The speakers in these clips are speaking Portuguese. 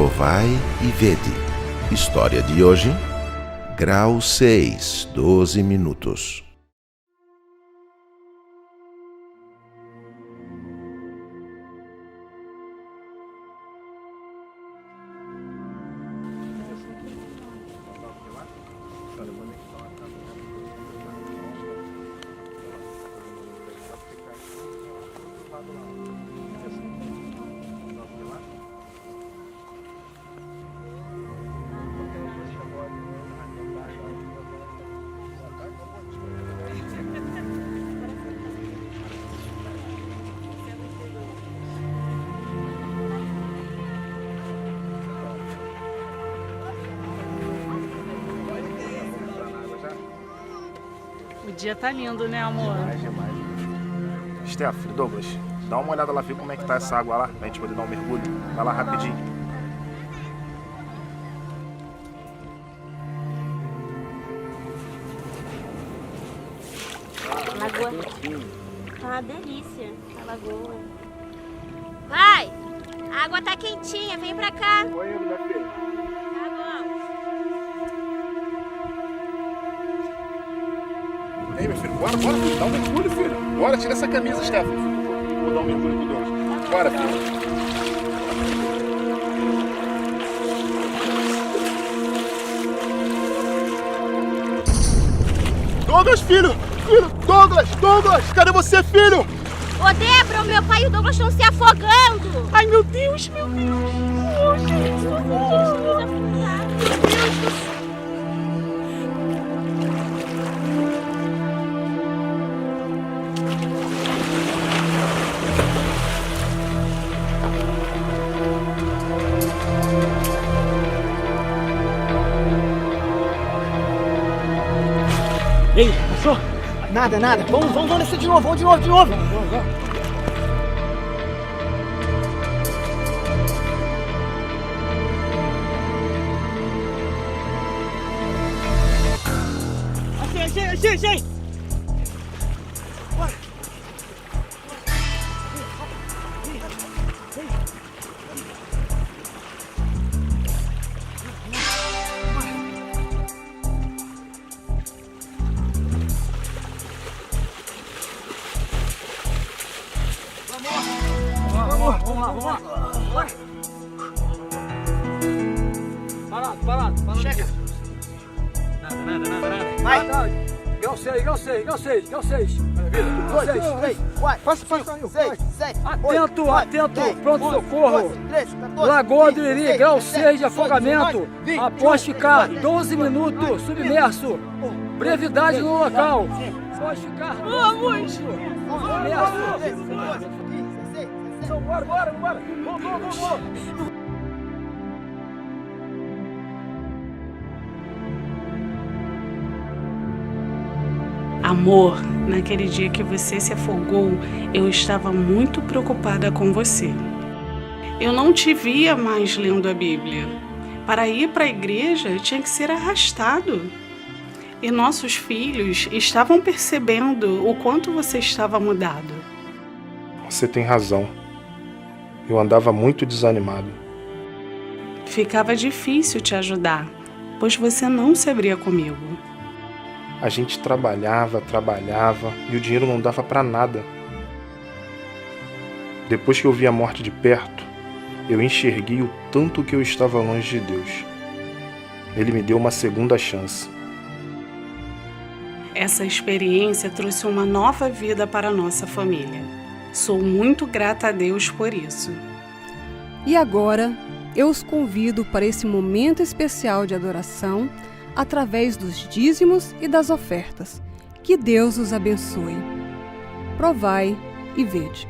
Provai e vede. História de hoje: Grau 6, 12 minutos. O dia tá lindo, né, amor? Demais. Steph, Douglas, dá uma olhada lá, ver como é que tá essa água lá, pra gente poder dar um mergulho. Vai lá rapidinho. Lagoa. Tá uma delícia, a lagoa. Pai, a água tá quentinha, vem pra cá. Oi, minha filha. Tá bom. E aí, meu filho, bora, filho, dá um mergulho, filho. Bora, tira essa camisa, Steph. Vou dar um mergulho com o Douglas. Bora, filho. Douglas, filho! Douglas! Cadê você, filho? Ô, Débora, o meu pai e o Douglas estão se afogando. Ai, meu Deus, meu Deus. Oh, gente, Jesus, afundado. Meu Deus do céu. Ei, passou? Nada. Vamos descer de novo, vamos de novo. Achei! Bora! Vamos lá. Parado. Chega. Nada. Vai. Grau 6. 2, 3, 4, passa. 6, 7, Atento, pronto-socorro. Lagoa do Iri, grau 6 de afogamento. Após ficar 12 minutos submerso. Brevidade no local. Após ficar 12 minutos submerso. Bora. Vamos. Amor, naquele dia que você se afogou, eu estava muito preocupada com você. Eu não te via mais lendo a Bíblia. Para ir para a igreja, tinha que ser arrastado. E nossos filhos estavam percebendo o quanto você estava mudado. Você tem razão. Eu andava muito desanimado. Ficava difícil te ajudar, pois você não se abria comigo. A gente trabalhava e o dinheiro não dava para nada. Depois que eu vi a morte de perto, eu enxerguei o tanto que eu estava longe de Deus. Ele me deu uma segunda chance. Essa experiência trouxe uma nova vida para a nossa família. Sou muito grata a Deus por isso. E agora, eu os convido para esse momento especial de adoração através dos dízimos e das ofertas. Que Deus os abençoe. Provai e vede.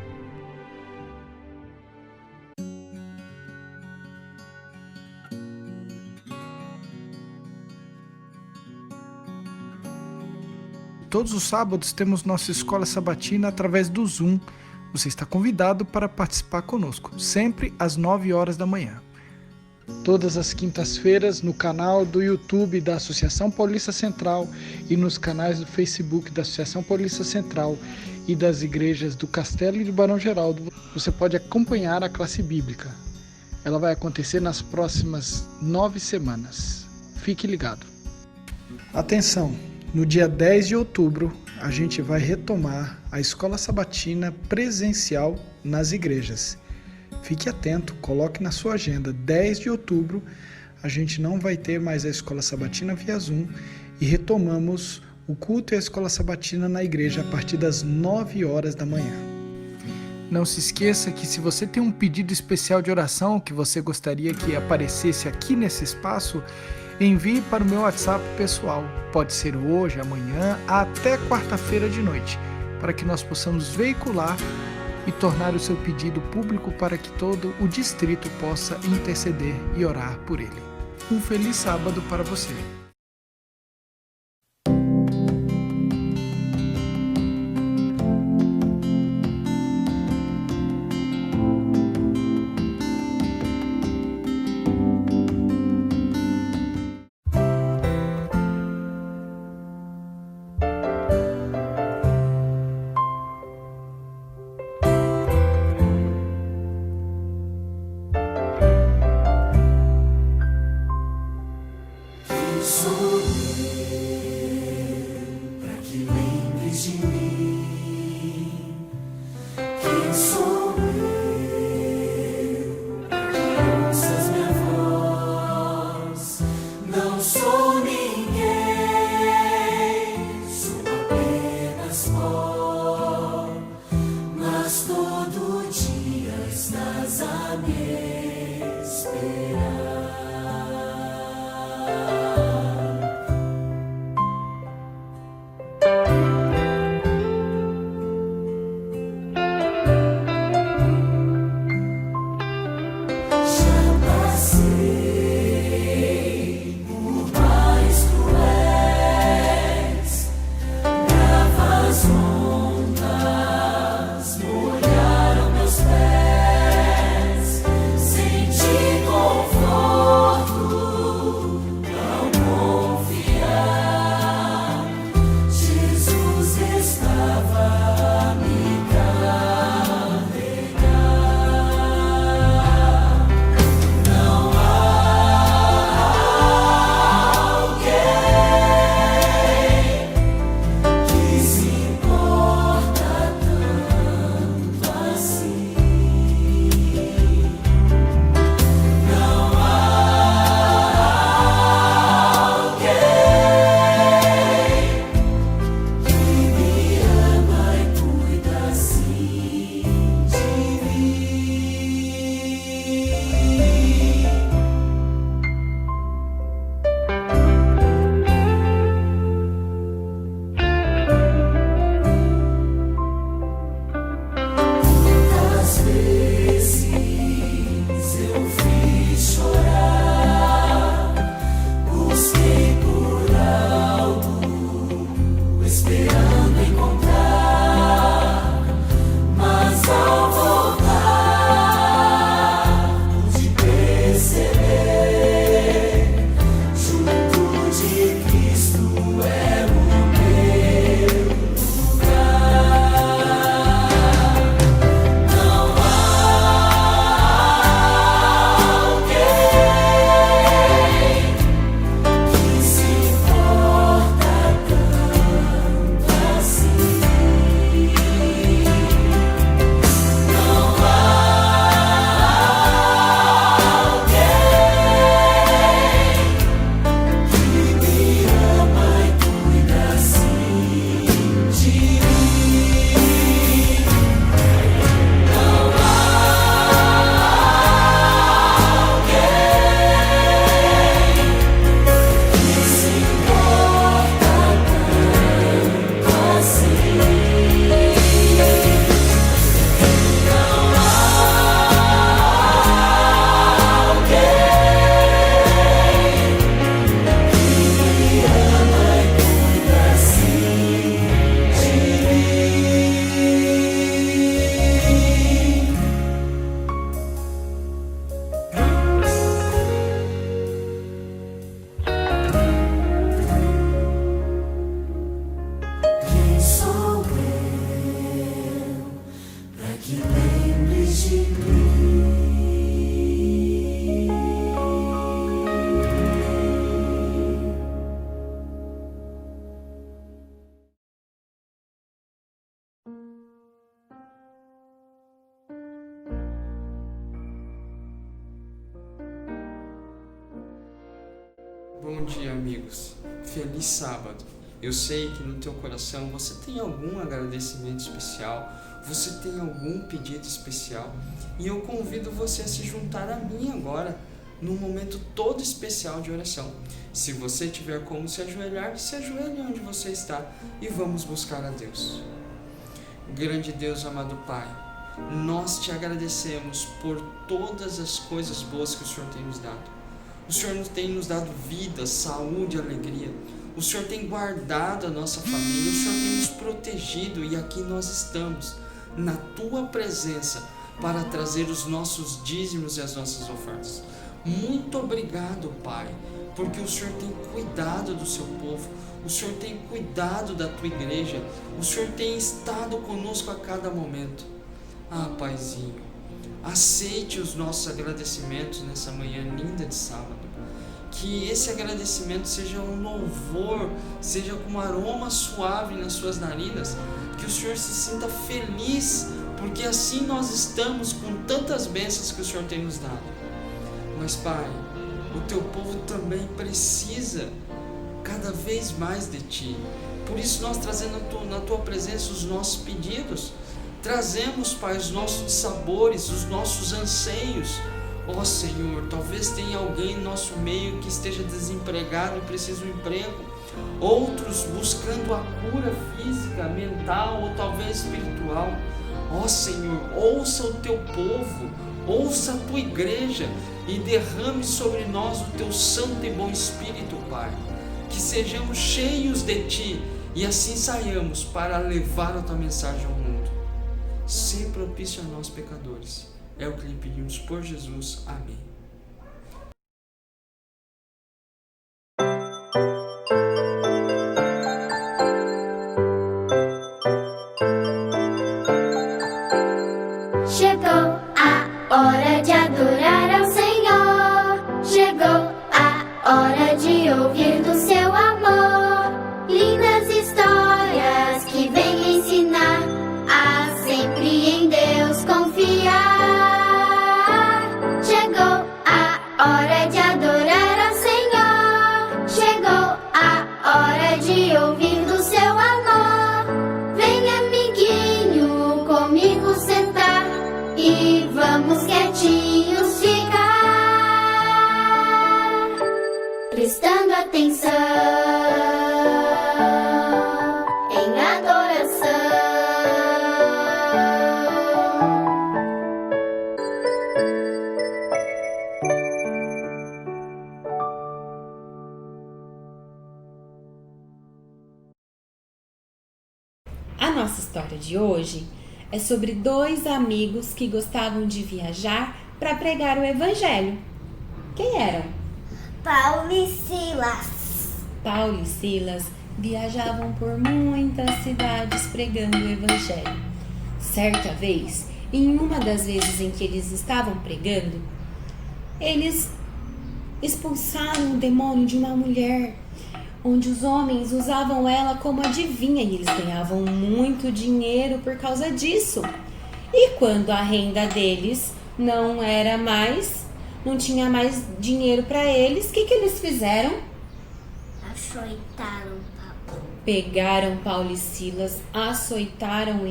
Todos os sábados temos nossa escola sabatina através do Zoom. Você está convidado para participar conosco, sempre às 9 horas da manhã. Todas as quintas-feiras no canal do YouTube da Associação Paulista Central e nos canais do Facebook da Associação Paulista Central e das igrejas do Castelo e do Barão Geraldo, você pode acompanhar a classe bíblica. Ela vai acontecer nas próximas 9 semanas. Fique ligado. Atenção! No dia 10 de outubro, a gente vai retomar a escola sabatina presencial nas igrejas. Fique atento, coloque na sua agenda. 10 de outubro, a gente não vai ter mais a escola sabatina via Zoom e retomamos o culto e a escola sabatina na igreja a partir das 9 horas da manhã. Não se esqueça que se você tem um pedido especial de oração que você gostaria que aparecesse aqui nesse espaço, envie para o meu WhatsApp pessoal. Pode ser hoje, amanhã, até quarta-feira de noite, para que nós possamos veicular e tornar o seu pedido público para que todo o distrito possa interceder e orar por ele. Um feliz sábado para você. que lembres de mim. Bom dia, amigos. Feliz sábado. Eu sei que no teu coração você tem algum agradecimento especial, você tem algum pedido especial, e eu convido você a se juntar a mim agora, num momento todo especial de oração. Se você tiver como se ajoelhe onde você está e vamos buscar a Deus. Grande Deus, amado Pai, nós te agradecemos por todas as coisas boas que o Senhor tem nos dado. O Senhor tem nos dado vida, saúde, alegria. O Senhor tem guardado a nossa família, o Senhor tem nos protegido e aqui nós estamos, na Tua presença, para trazer os nossos dízimos e as nossas ofertas. Muito obrigado, Pai, porque o Senhor tem cuidado do seu povo, o Senhor tem cuidado da Tua igreja, o Senhor tem estado conosco a cada momento. Ah, Paizinho, aceite os nossos agradecimentos nessa manhã linda de sábado. Que esse agradecimento seja um louvor, seja com um aroma suave nas suas narinas, que o Senhor se sinta feliz, porque assim nós estamos com tantas bênçãos que o Senhor tem nos dado. Mas, Pai, o Teu povo também precisa cada vez mais de Ti. Por isso nós trazendo na Tua presença os nossos pedidos, trazemos, Pai, os nossos sabores, os nossos anseios. Ó Senhor, talvez tenha alguém no nosso meio que esteja desempregado e precisa de um emprego, outros buscando a cura física, mental ou talvez espiritual. Ó Senhor, ouça o Teu povo, ouça a Tua igreja e derrame sobre nós o Teu santo e bom Espírito, Pai. Que sejamos cheios de Ti e assim saiamos para levar a Tua mensagem ao mundo. Ser propício a nós pecadores. É o que lhe pedimos por Jesus. Amém. Chegou a hora de adorar ao Senhor. Chegou a hora de ouvir do seu amor. Lindas histórias que vêm ensinar a sempre em Deus confiar. Hora de adorar ao Senhor. Chegou a hora de ouvir do seu amor. Vem, amiguinho, comigo sentar e vamos quietinhos ficar, prestando atenção em adoração. A nossa história de hoje é sobre dois amigos que gostavam de viajar para pregar o Evangelho. Quem eram? Paulo e Silas. Paulo e Silas viajavam por muitas cidades pregando o Evangelho. Certa vez, em uma das vezes em que eles estavam pregando, eles expulsaram o demônio de uma mulher, onde os homens usavam ela como adivinha e eles ganhavam muito dinheiro por causa disso. E quando a renda deles não tinha mais dinheiro para eles, o que eles fizeram? Açoitaram Paulo. Pegaram Paulo e Silas, açoitaram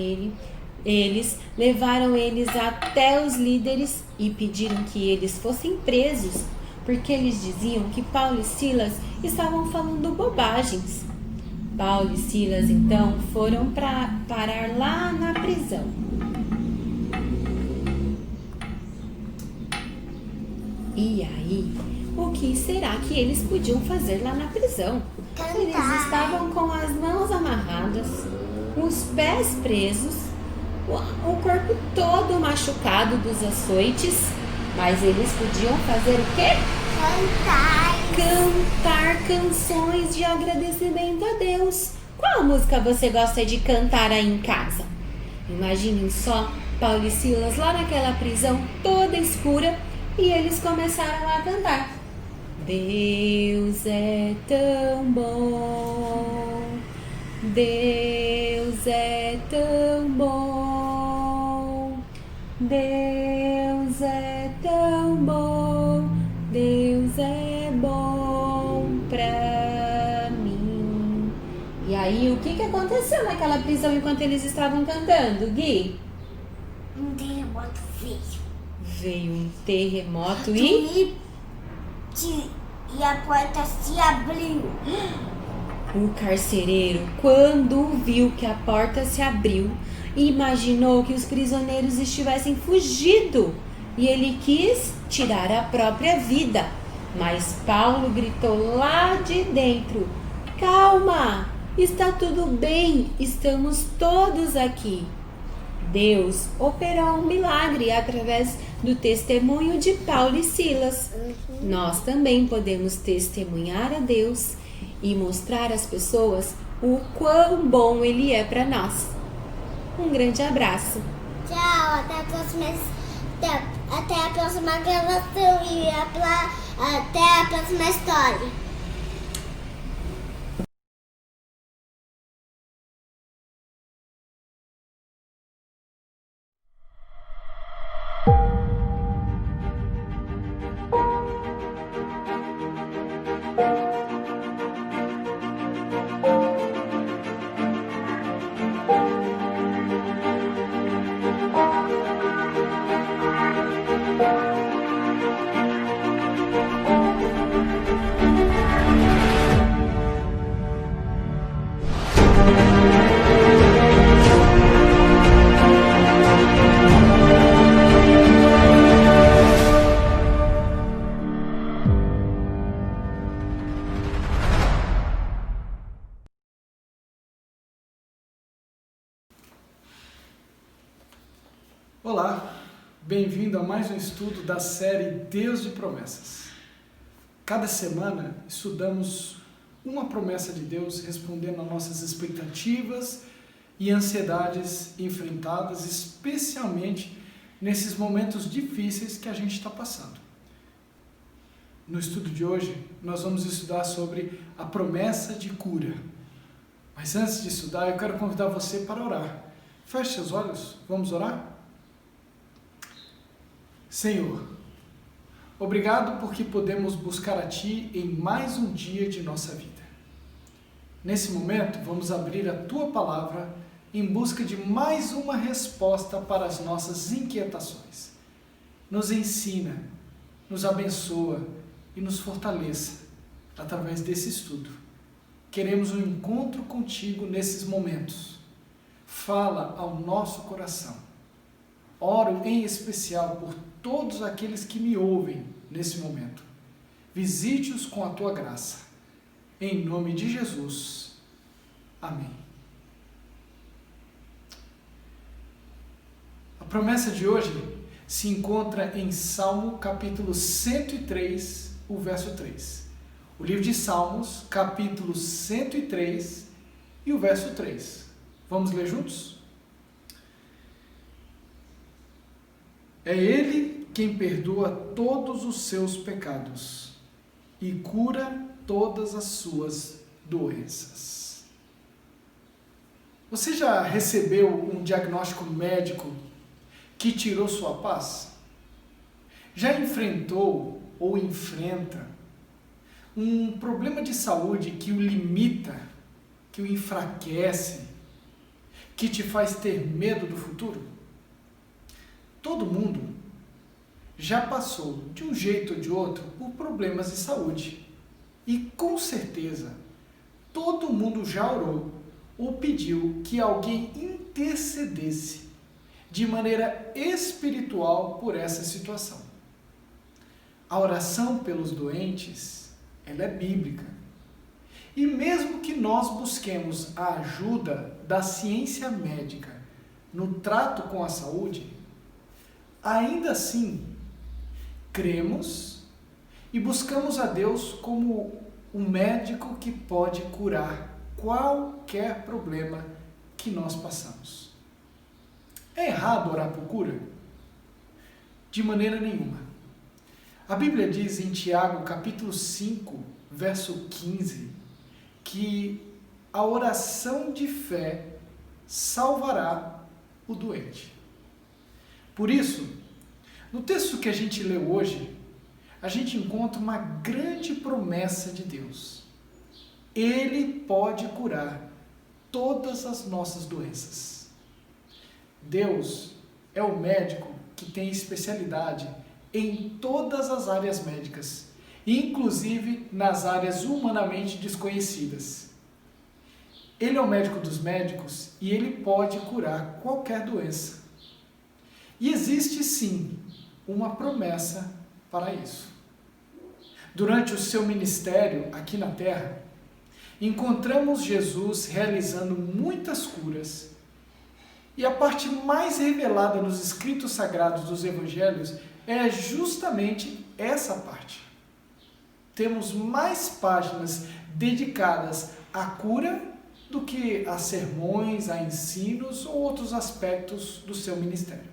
eles, levaram eles até os líderes e pediram que eles fossem presos, porque eles diziam que Paulo e Silas estavam falando bobagens. Paulo e Silas, então, foram parar lá na prisão. E aí, o que será que eles podiam fazer lá na prisão? Eles estavam com as mãos amarradas, os pés presos, o corpo todo machucado dos açoites, mas eles podiam fazer o quê? Cantar canções de agradecimento a Deus. Qual música você gosta de cantar aí em casa? Imaginem só, Paulo e Silas lá naquela prisão toda escura e eles começaram a cantar. Deus é tão bom, Deus é tão bom, Deus é tão bom, Deus é bom. aconteceu naquela prisão enquanto eles estavam cantando, Gui? Um terremoto veio. Veio um terremoto E a porta se abriu. O carcereiro, quando viu que a porta se abriu, imaginou que os prisioneiros estivessem fugido e ele quis tirar a própria vida. Mas Paulo gritou lá de dentro: calma, está tudo bem, estamos todos aqui. Deus operou um milagre através do testemunho de Paulo e Silas. Nós também podemos testemunhar a Deus e mostrar às pessoas o quão bom Ele é para nós. Um grande abraço. Tchau, até a próxima gravação e até a próxima história. Olá, bem-vindo a mais um estudo da série Deus de Promessas. Cada semana estudamos uma promessa de Deus respondendo a nossas expectativas e ansiedades enfrentadas, especialmente nesses momentos difíceis que a gente está passando. No estudo de hoje, nós vamos estudar sobre a promessa de cura. Mas antes de estudar, eu quero convidar você para orar. Feche seus olhos, vamos orar? Senhor, obrigado porque podemos buscar a Ti em mais um dia de nossa vida. Nesse momento, vamos abrir a Tua Palavra em busca de mais uma resposta para as nossas inquietações. Nos ensina, nos abençoa e nos fortaleça através desse estudo. Queremos um encontro contigo nesses momentos. Fala ao nosso coração. Oro em especial por todos aqueles que me ouvem nesse momento. Visite-os com a tua graça. Em nome de Jesus. Amém. A promessa de hoje se encontra em Salmo capítulo 103, o verso 3. O livro de Salmos, capítulo 103 e o verso 3. Vamos ler juntos? É Ele quem perdoa todos os seus pecados e cura todas as suas doenças. Você já recebeu um diagnóstico médico que tirou sua paz? Já enfrentou ou enfrenta um problema de saúde que o limita, que o enfraquece, que te faz ter medo do futuro? Todo mundo já passou, de um jeito ou de outro, por problemas de saúde. E com certeza, todo mundo já orou ou pediu que alguém intercedesse de maneira espiritual por essa situação. A oração pelos doentes, ela é bíblica. E mesmo que nós busquemos a ajuda da ciência médica no trato com a saúde, ainda assim, cremos e buscamos a Deus como um médico que pode curar qualquer problema que nós passamos. É errado orar por cura? De maneira nenhuma. A Bíblia diz em Tiago, capítulo 5, verso 15, que a oração de fé salvará o doente. Por isso, no texto que a gente leu hoje, a gente encontra uma grande promessa de Deus. Ele pode curar todas as nossas doenças. Deus é o médico que tem especialidade em todas as áreas médicas, inclusive nas áreas humanamente desconhecidas. Ele é o médico dos médicos e ele pode curar qualquer doença. E existe sim uma promessa para isso. Durante o seu ministério aqui na Terra, encontramos Jesus realizando muitas curas. E a parte mais revelada nos escritos sagrados dos evangelhos é justamente essa parte. Temos mais páginas dedicadas à cura do que a sermões, a ensinos ou outros aspectos do seu ministério.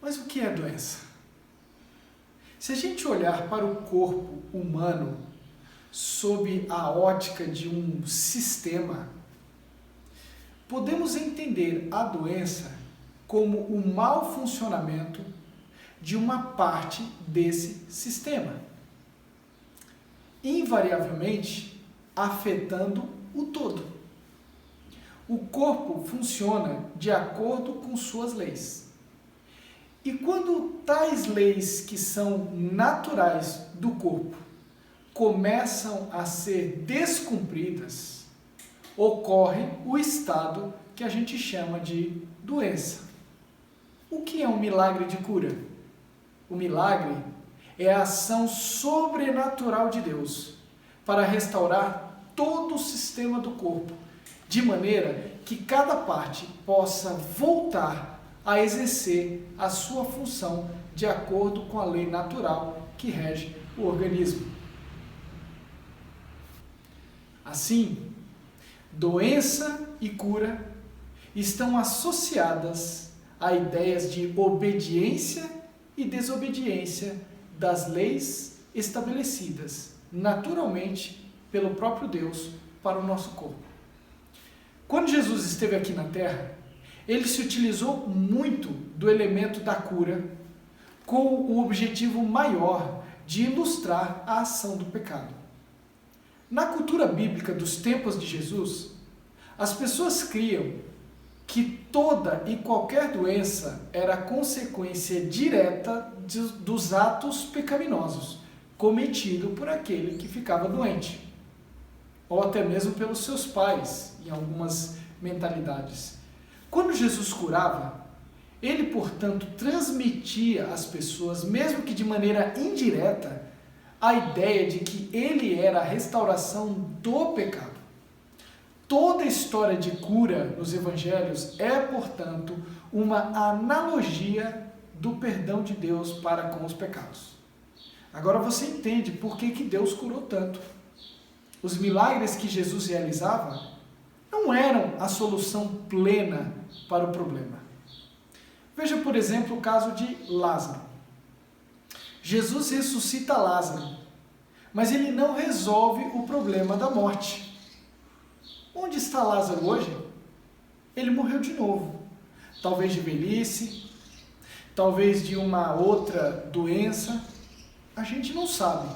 Mas o que é doença? Se a gente olhar para o corpo humano sob a ótica de um sistema, podemos entender a doença como o mau funcionamento de uma parte desse sistema, invariavelmente afetando o todo. O corpo funciona de acordo com suas leis. E quando tais leis que são naturais do corpo começam a ser descumpridas, ocorre o estado que a gente chama de doença. O que é um milagre de cura? O milagre é a ação sobrenatural de Deus para restaurar todo o sistema do corpo, de maneira que cada parte possa voltar a exercer a sua função de acordo com a lei natural que rege o organismo. Assim, doença e cura estão associadas a ideias de obediência e desobediência das leis estabelecidas naturalmente pelo próprio Deus para o nosso corpo. Quando Jesus esteve aqui na Terra, ele se utilizou muito do elemento da cura com o objetivo maior de ilustrar a ação do pecado. Na cultura bíblica dos tempos de Jesus, as pessoas criam que toda e qualquer doença era consequência direta dos atos pecaminosos cometidos por aquele que ficava doente, ou até mesmo pelos seus pais, em algumas mentalidades. Quando Jesus curava, ele, portanto, transmitia às pessoas, mesmo que de maneira indireta, a ideia de que ele era a restauração do pecado. Toda a história de cura nos evangelhos é, portanto, uma analogia do perdão de Deus para com os pecados. Agora você entende por que Deus curou tanto. Os milagres que Jesus realizava não eram a solução plena para o problema. Veja, por exemplo, o caso de Lázaro. Jesus ressuscita Lázaro, mas ele não resolve o problema da morte. Onde está Lázaro hoje? Ele morreu de novo. Talvez de velhice, talvez de uma outra doença. A gente não sabe.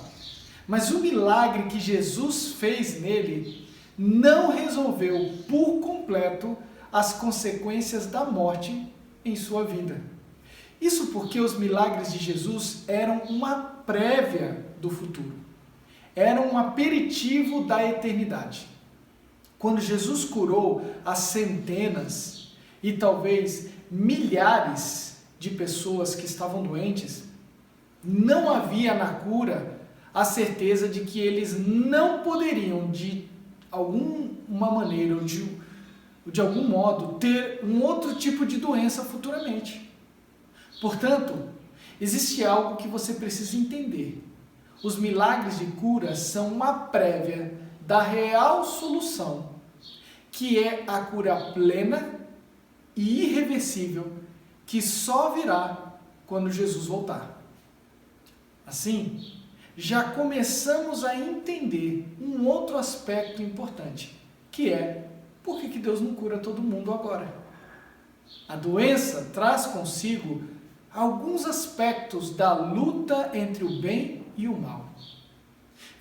Mas o milagre que Jesus fez nele não resolveu por completo as consequências da morte em sua vida. Isso porque os milagres de Jesus eram uma prévia do futuro. Eram um aperitivo da eternidade. Quando Jesus curou as centenas e talvez milhares de pessoas que estavam doentes, não havia na cura a certeza de que eles não poderiam, de alguma maneira ou de algum modo, ter um outro tipo de doença futuramente. Portanto, existe algo que você precisa entender. Os milagres de cura são uma prévia da real solução, que é a cura plena e irreversível, que só virá quando Jesus voltar. Assim, já começamos a entender um outro aspecto importante, que é por que Deus não cura todo mundo agora. A doença traz consigo alguns aspectos da luta entre o bem e o mal.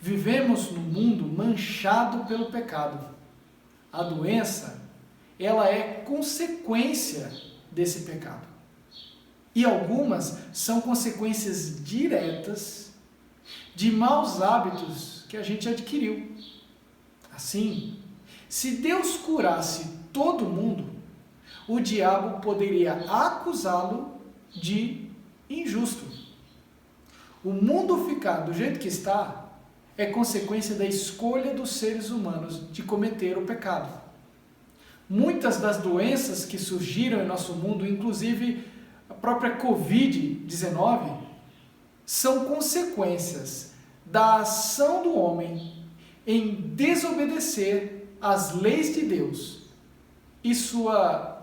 Vivemos num mundo manchado pelo pecado A doença, ela é consequência desse pecado. E algumas são consequências diretas de maus hábitos que a gente adquiriu. Assim, se Deus curasse todo mundo, o diabo poderia acusá-lo de injusto. O mundo ficar do jeito que está é consequência da escolha dos seres humanos de cometer o pecado. Muitas das doenças que surgiram em nosso mundo, inclusive a própria Covid-19, são consequências da ação do homem em desobedecer às leis de Deus. E sua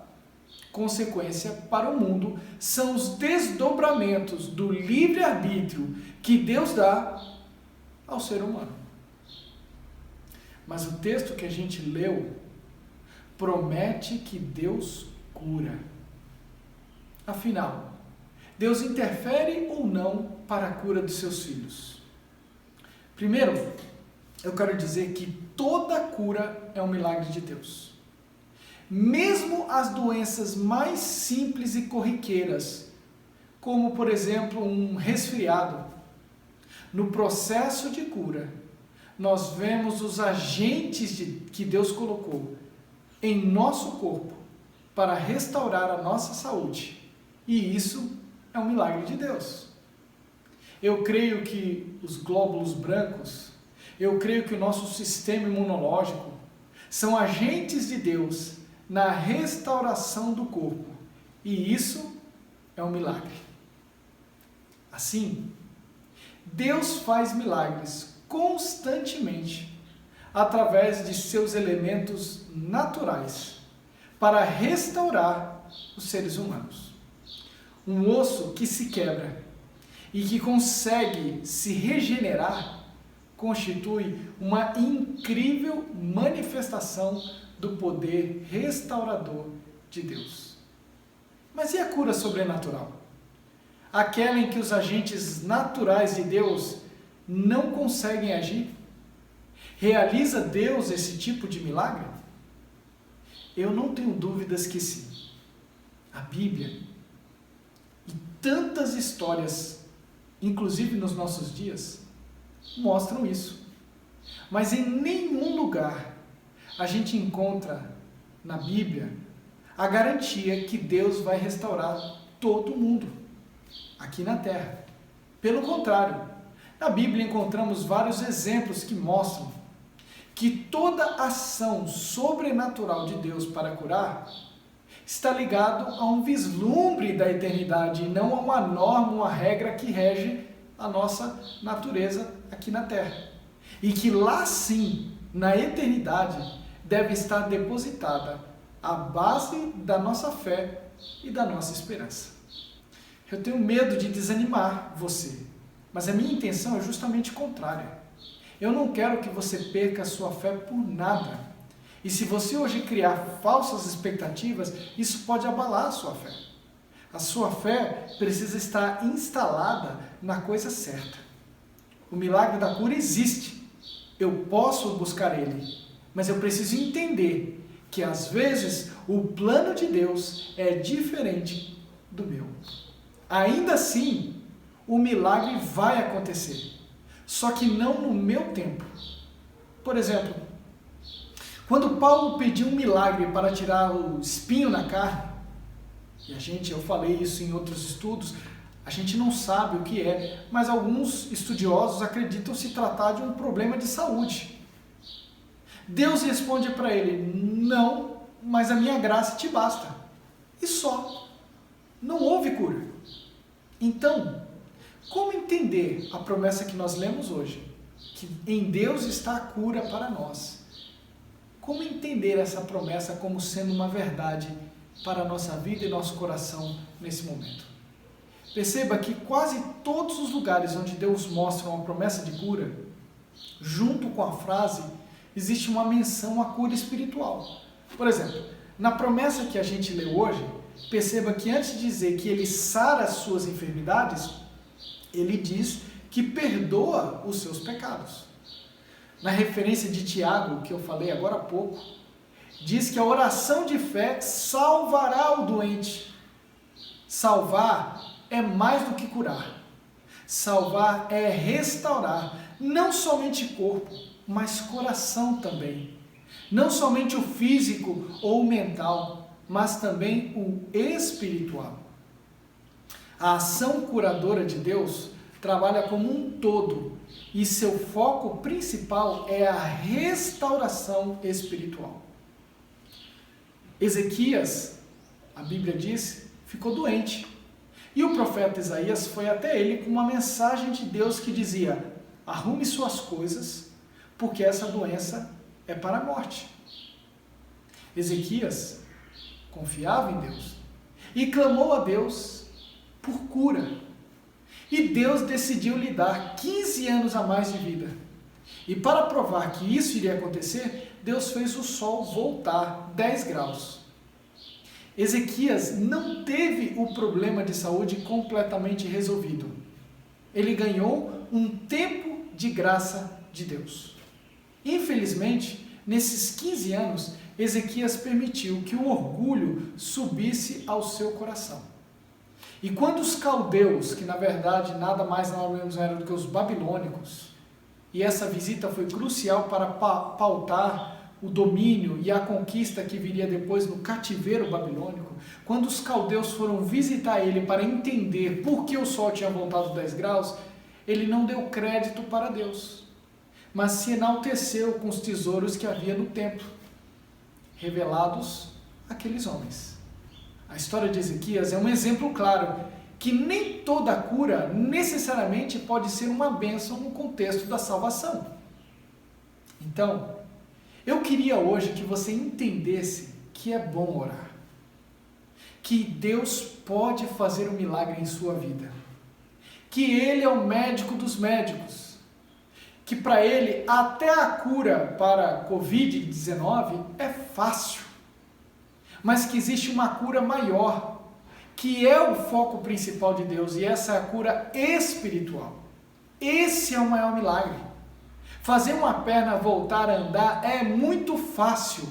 consequência para o mundo são os desdobramentos do livre-arbítrio que Deus dá ao ser humano. Mas o texto que a gente leu promete que Deus cura. Afinal, Deus interfere ou não para a cura dos seus filhos? Primeiro, eu quero dizer que toda cura é um milagre de Deus. Mesmo as doenças mais simples e corriqueiras, como por exemplo um resfriado, no processo de cura, nós vemos os agentes que Deus colocou em nosso corpo para restaurar a nossa saúde. E isso é um milagre de Deus. Eu creio que os glóbulos brancos, eu creio que o nosso sistema imunológico são agentes de Deus na restauração do corpo. E isso é um milagre. Assim, Deus faz milagres constantemente através de seus elementos naturais para restaurar os seres humanos. Um osso que se quebra e que consegue se regenerar constitui uma incrível manifestação do poder restaurador de Deus. Mas e a cura sobrenatural? Aquela em que os agentes naturais de Deus não conseguem agir? Realiza Deus esse tipo de milagre? Eu não tenho dúvidas que sim. A Bíblia e tantas histórias, inclusive nos nossos dias, mostram isso. Mas em nenhum lugar a gente encontra na Bíblia a garantia que Deus vai restaurar todo mundo aqui na Terra. Pelo contrário, na Bíblia encontramos vários exemplos que mostram que toda ação sobrenatural de Deus para curar está ligado a um vislumbre da eternidade e não a uma norma, uma regra que rege a nossa natureza aqui na Terra. E que lá sim, na eternidade, deve estar depositada a base da nossa fé e da nossa esperança. Eu tenho medo de desanimar você, mas a minha intenção é justamente contrária. Eu não quero que você perca a sua fé por nada. E se você hoje criar falsas expectativas, isso pode abalar a sua fé. A sua fé precisa estar instalada na coisa certa. O milagre da cura existe. Eu posso buscar ele, mas eu preciso entender que às vezes o plano de Deus é diferente do meu. Ainda assim, o milagre vai acontecer, só que não no meu tempo. Por exemplo, quando Paulo pediu um milagre para tirar o espinho na carne, e eu falei isso em outros estudos, a gente não sabe o que é, mas alguns estudiosos acreditam se tratar de um problema de saúde. Deus responde para ele: não, mas a minha graça te basta. E só. Não houve cura. Então, como entender a promessa que nós lemos hoje? Que em Deus está a cura para nós. Como entender essa promessa como sendo uma verdade para a nossa vida e nosso coração nesse momento? Perceba que quase todos os lugares onde Deus mostra uma promessa de cura, junto com a frase, existe uma menção à cura espiritual. Por exemplo, na promessa que a gente leu hoje, perceba que antes de dizer que ele sara as suas enfermidades, ele diz que perdoa os seus pecados. Na referência de Tiago, que eu falei agora há pouco, diz que a oração de fé salvará o doente. Salvar é mais do que curar. Salvar é restaurar não somente corpo, mas coração também. Não somente o físico ou o mental, mas também o espiritual. A ação curadora de Deus trabalha como um todo e seu foco principal é a restauração espiritual. Ezequias, a Bíblia diz, ficou doente. E o profeta Isaías foi até ele com uma mensagem de Deus que dizia: arrume suas coisas, porque essa doença é para a morte. Ezequias confiava em Deus e clamou a Deus por cura. E Deus decidiu lhe dar 15 anos a mais de vida. E para provar que isso iria acontecer, Deus fez o sol voltar 10 graus. Ezequias não teve o problema de saúde completamente resolvido. Ele ganhou um tempo de graça de Deus. Infelizmente, nesses 15 anos, Ezequias permitiu que o orgulho subisse ao seu coração. E quando os caldeus, que na verdade nada mais nada menos eram do que os babilônicos, e essa visita foi crucial para pautar o domínio e a conquista que viria depois no cativeiro babilônico, quando os caldeus foram visitar ele para entender por que o sol tinha voltado 10 graus, ele não deu crédito para Deus, mas se enalteceu com os tesouros que havia no templo, revelados àqueles homens. A história de Ezequias é um exemplo claro que nem toda cura necessariamente pode ser uma bênção no contexto da salvação. Então, eu queria hoje que você entendesse que é bom orar, que Deus pode fazer um milagre em sua vida, que Ele é o médico dos médicos, que para Ele até a cura para a Covid-19 é fácil, mas que existe uma cura maior, que é o foco principal de Deus, e essa é a cura espiritual. Esse é o maior milagre. Fazer uma perna voltar a andar é muito fácil,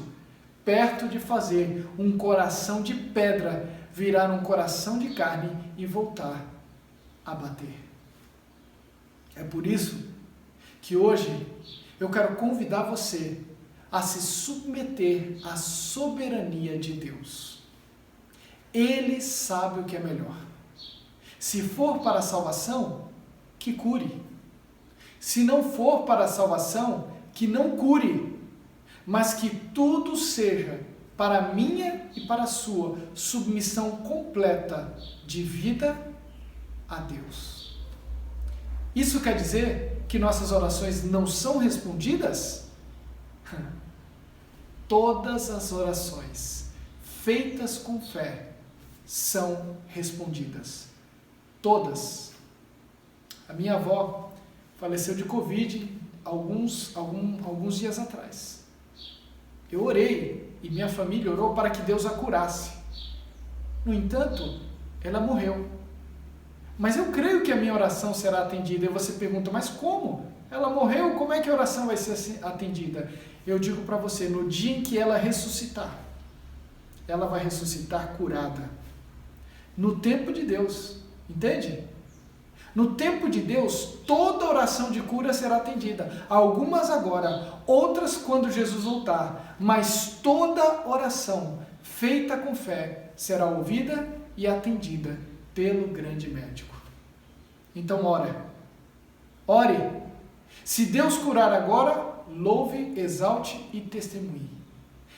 perto de fazer um coração de pedra virar um coração de carne e voltar a bater. É por isso que hoje eu quero convidar você a se submeter à soberania de Deus. Ele sabe o que é melhor. Se for para a salvação, que cure. Se não for para a salvação, que não cure, mas que tudo seja para a minha e para a sua submissão completa de vida a Deus. Isso quer dizer que nossas orações não são respondidas? Todas as orações feitas com fé são respondidas. Todas. A minha avó faleceu de Covid alguns dias atrás. Eu orei e minha família orou para que Deus a curasse. No entanto, ela morreu. Mas eu creio que a minha oração será atendida. E você pergunta, mas como? Ela morreu, como é que a oração vai ser atendida? Eu digo para você, no dia em que ela ressuscitar, ela vai ressuscitar curada. No tempo de Deus, entende? No tempo de Deus, toda oração de cura será atendida. Algumas agora, outras quando Jesus voltar. Mas toda oração feita com fé será ouvida e atendida pelo grande médico. Então ore. Ore. Se Deus curar agora, louve, exalte e testemunhe.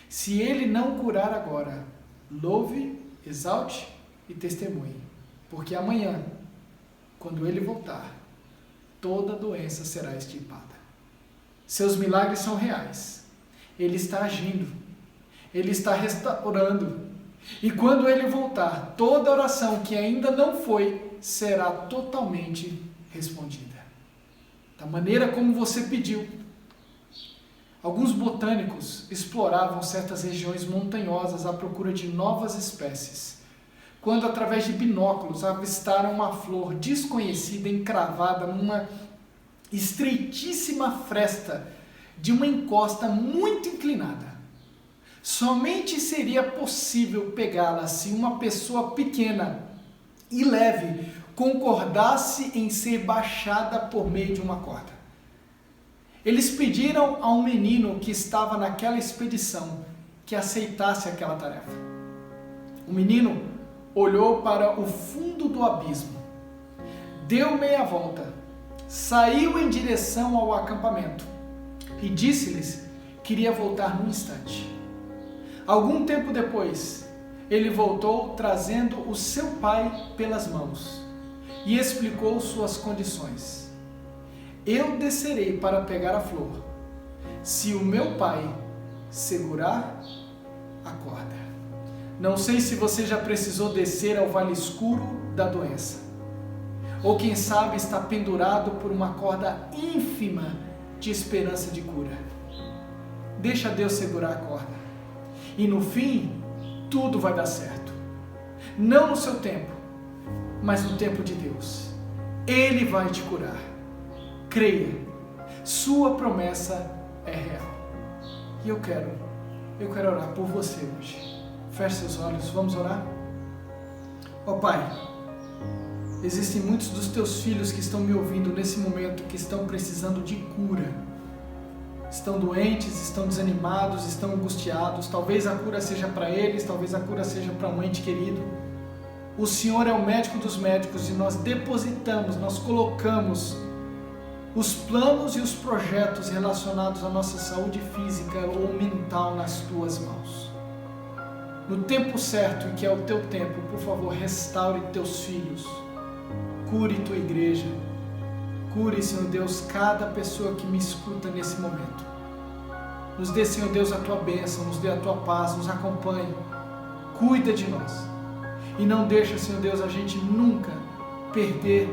Se Ele não curar agora, louve, exalte e testemunhe. Porque amanhã, quando Ele voltar, toda doença será extirpada. Seus milagres são reais. Ele está agindo. Ele está restaurando. E quando Ele voltar, toda oração que ainda não foi, será totalmente respondida. Da maneira como você pediu. Alguns botânicos exploravam certas regiões montanhosas à procura de novas espécies, quando através de binóculos avistaram uma flor desconhecida encravada numa estreitíssima fresta de uma encosta muito inclinada. Somente seria possível pegá-la se uma pessoa pequena e leve concordasse em ser baixada por meio de uma corda. Eles pediram a um menino que estava naquela expedição que aceitasse aquela tarefa. O menino olhou para o fundo do abismo, deu meia volta, saiu em direção ao acampamento e disse-lhes que iria voltar num instante. Algum tempo depois, ele voltou trazendo o seu pai pelas mãos e explicou suas condições. Eu descerei para pegar a flor, se o meu pai segurar a corda. Não sei se você já precisou descer ao vale escuro da doença, ou quem sabe está pendurado por uma corda ínfima de esperança de cura. Deixa Deus segurar a corda, e no fim, tudo vai dar certo. Não no seu tempo, mas no tempo de Deus. Ele vai te curar. Creia, sua promessa é real. E eu quero orar por você hoje. Feche seus olhos, vamos orar? Ó Pai, existem muitos dos teus filhos que estão me ouvindo nesse momento, que estão precisando de cura. Estão doentes, estão desanimados, estão angustiados. Talvez a cura seja para eles, talvez a cura seja para um ente querido. O Senhor é o médico dos médicos e nós depositamos, nós colocamos os planos e os projetos relacionados à nossa saúde física ou mental nas tuas mãos. No tempo certo, e que é o teu tempo, por favor, restaure teus filhos. Cure tua igreja. Cure, Senhor Deus, cada pessoa que me escuta nesse momento. Nos dê, Senhor Deus, a tua bênção, nos dê a tua paz, nos acompanhe. Cuida de nós. E não deixa, Senhor Deus, a gente nunca perder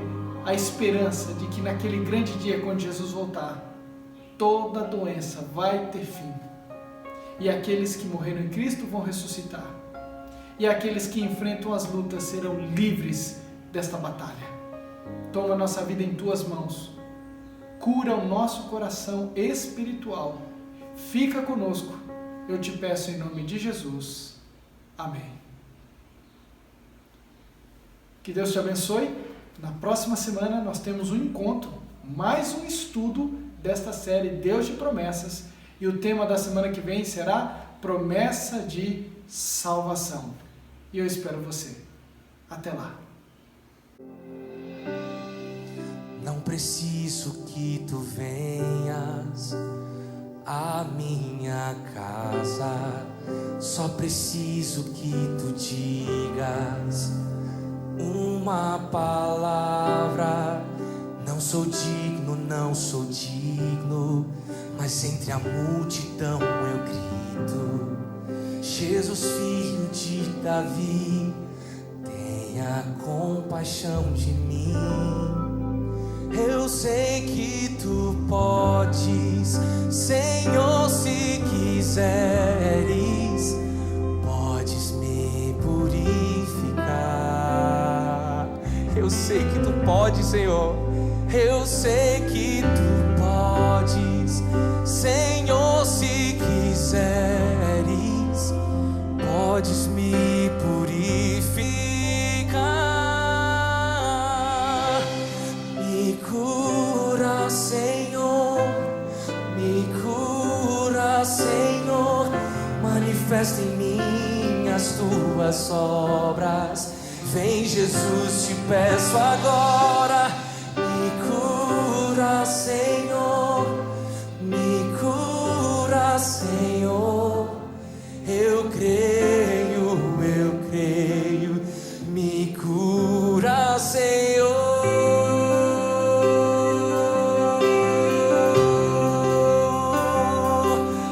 a esperança de que naquele grande dia, quando Jesus voltar, toda doença vai ter fim. E aqueles que morreram em Cristo vão ressuscitar. E aqueles que enfrentam as lutas serão livres desta batalha. Toma nossa vida em tuas mãos. Cura o nosso coração espiritual. Fica conosco. Eu te peço em nome de Jesus. Amém. Que Deus te abençoe. Na próxima semana nós temos um encontro, mais um estudo desta série Deus de Promessas. E o tema da semana que vem será Promessa de Salvação. E eu espero você. Até lá. Não preciso que tu venhas à minha casa, só preciso que tu digas uma palavra. Não sou digno, não sou digno, mas entre a multidão eu grito: Jesus, filho de Davi, tenha compaixão de mim. Eu sei que tu podes, Senhor, se quiseres, podes me purificar. Eu sei que tu podes, Senhor. Eu sei que tu podes, Senhor, se quiseres, podes me purificar. Me cura, Senhor, me cura, Senhor, manifesta em mim as tuas obras. Vem, Jesus, te peço agora. Me cura, Senhor, me cura, Senhor. Eu creio, me cura, Senhor.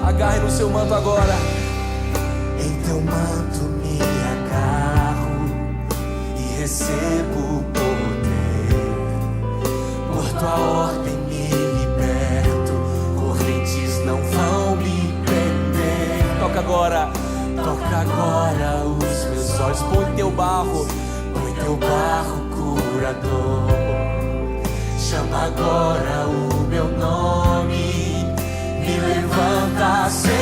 Agarre no seu manto agora. Em teu manto me agarro e recebo o poder. Por tua ordem me liberto, correntes não vão me prender. Toca agora os meus olhos. Põe teu barro curador. Chama agora o meu nome, me levanta, Senhor.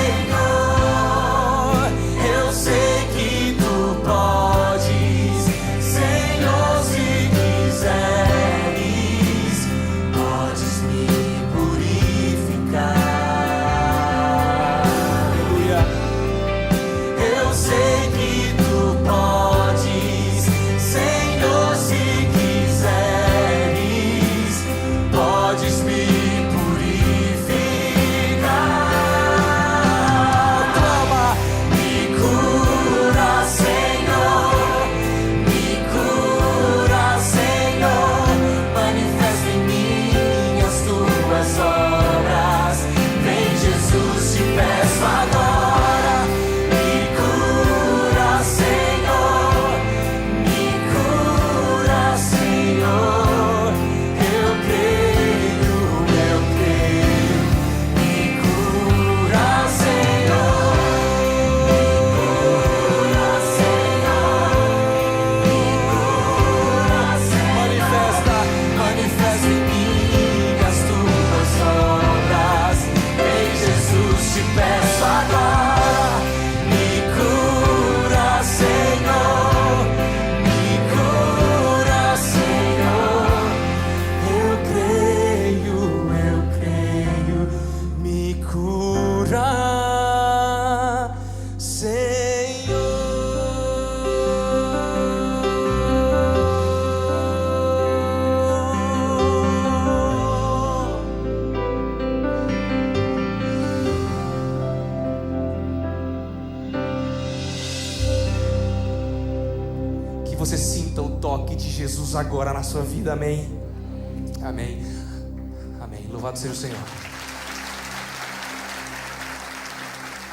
você sinta o toque de Jesus agora na sua vida, amém? Amém. Amém. Louvado seja o Senhor.